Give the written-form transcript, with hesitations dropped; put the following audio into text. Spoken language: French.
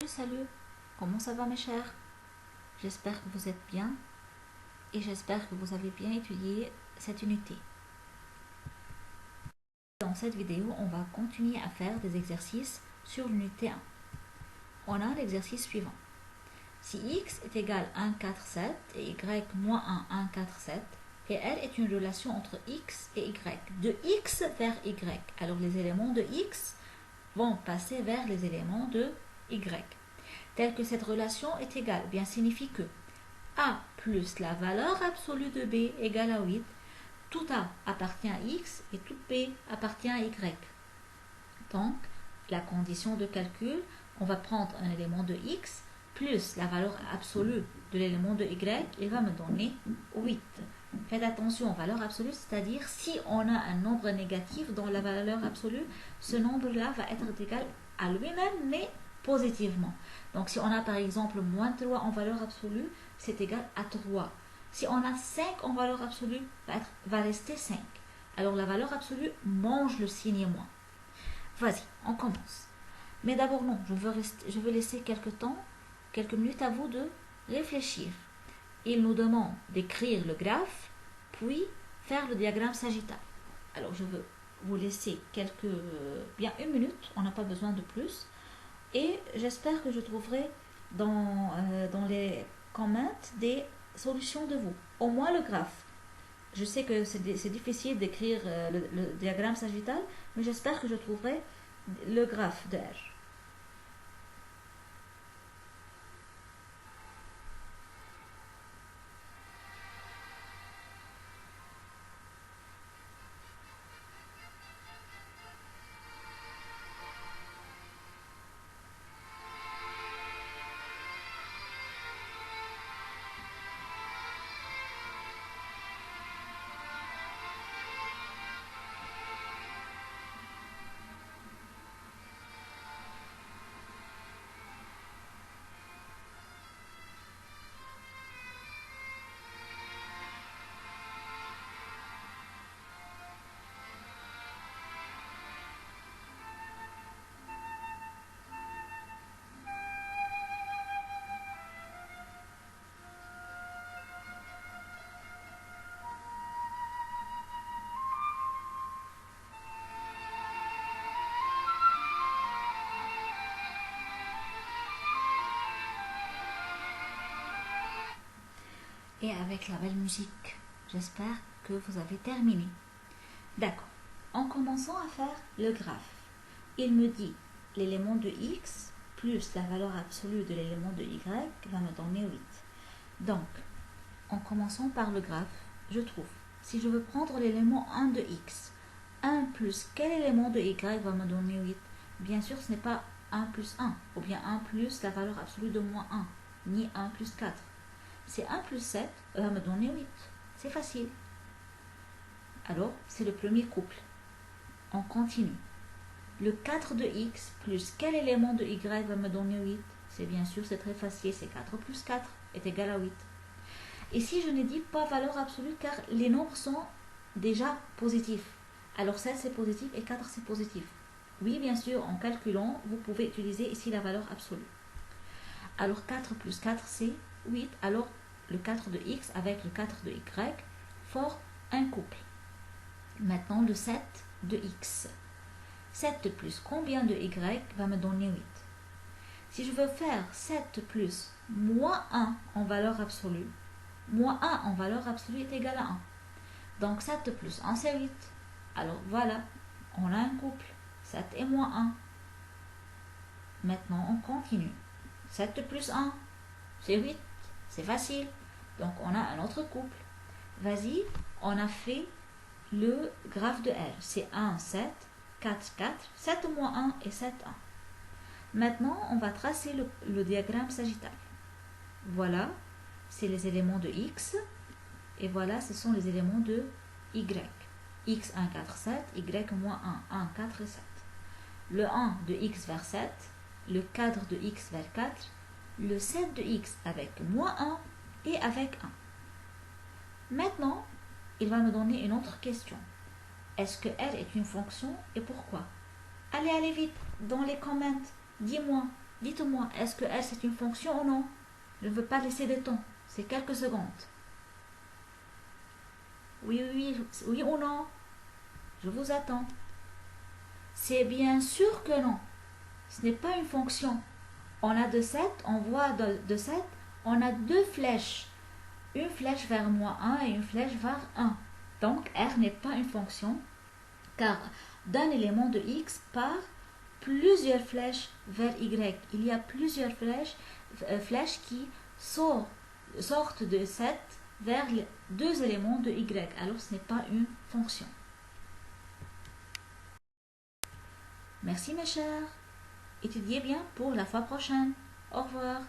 Salut, comment ça va mes chers? J'espère que vous êtes bien et j'espère que vous avez bien étudié cette unité. Dans cette vidéo, on va continuer à faire des exercices sur l'unité 1. On a l'exercice suivant. Si x est égal à 1, 4, 7 et y moins 1, 1, 4, 7, et R est une relation entre x et y, de x vers y. Alors les éléments de x vont passer vers les éléments de y. Tel que cette relation est égale, bien signifie que A plus la valeur absolue de B égale à 8, tout A appartient à X et tout B appartient à Y. Donc, la condition de calcul, on va prendre un élément de X plus la valeur absolue de l'élément de Y, il va me donner 8. Faites attention aux valeurs absolues, c'est-à-dire si on a un nombre négatif dans la valeur absolue, ce nombre-là va être égal à lui-même, mais positivement. Donc si on a par exemple moins 3 en valeur absolue, c'est égal à 3. Si on a 5 en valeur absolue, va rester 5. Alors la valeur absolue mange le signe moins. Vas-y, on commence. Mais d'abord non, je veux laisser quelques minutes à vous de réfléchir. Il nous demande d'écrire le graphe, puis faire le diagramme sagittal. Alors je veux vous laisser bien une minute, on n'a pas besoin de plus. Et j'espère que je trouverai dans les commentaires des solutions de vous. Au moins le graphe. Je sais que c'est difficile d'écrire le diagramme sagittal, mais j'espère que je trouverai le graphe de R. Et avec la belle musique, j'espère que vous avez terminé. D'accord. En commençant à faire le graphe, il me dit l'élément de x plus la valeur absolue de l'élément de y va me donner 8. Donc, en commençant par le graphe, je trouve, si je veux prendre l'élément 1 de x, 1 plus quel élément de y va me donner 8? Bien sûr, ce n'est pas 1 plus 1, ou bien 1 plus la valeur absolue de moins 1, ni 1 plus 4. C'est 1 plus 7 va me donner 8. C'est facile. Alors, c'est le premier couple. On continue. Le 4 de x plus quel élément de y va me donner 8? C'est bien sûr, c'est très facile, c'est 4 plus 4 est égal à 8. Ici, je ne dis pas valeur absolue car les nombres sont déjà positifs. Alors 7 c'est positif et 4 c'est positif. Oui, bien sûr, en calculant, vous pouvez utiliser ici la valeur absolue. Alors 4 plus 4 c'est 8. Alors le 4 de x avec le 4 de y forment un couple. Maintenant le 7 de x. 7 plus combien de y va me donner 8? Si je veux faire 7 plus moins 1 en valeur absolue, moins 1 en valeur absolue est égal à 1. Donc 7 plus 1 c'est 8. Alors voilà, on a un couple, 7 et moins 1. Maintenant on continue. 7 plus 1, c'est 8. C'est facile. Donc on a un autre couple. Vas-y, on a fait le graphe de R. C'est 1, 7, 4, 4, 7 moins 1 et 7, 1. Maintenant, on va tracer le diagramme sagittal. Voilà, c'est les éléments de X. Et voilà, ce sont les éléments de Y. X, 1, 4, 7, Y, moins 1, 1, 4 et 7. Le 1 de X vers 7, le 4 de X vers 4, le 7 de X avec moins 1 et avec 1. Maintenant, il va me donner une autre question. Est-ce que R est une fonction et pourquoi? Allez vite, dans les commentaires, dis-moi, Dites-moi, est-ce que L c'est une fonction ou non? Je ne veux pas laisser de temps. C'est quelques secondes. Oui, oui, oui ou non? Je vous attends. C'est bien sûr que non. Ce n'est pas une fonction. On a de 7, on voit de 7, on a deux flèches. Une flèche vers -1 et une flèche vers 1. Donc R n'est pas une fonction, car d'un élément de X part plusieurs flèches vers Y. Il y a plusieurs flèches qui sortent de 7 vers les deux éléments de Y. Alors ce n'est pas une fonction. Merci mes chers. Étudiez bien pour la fois prochaine. Au revoir.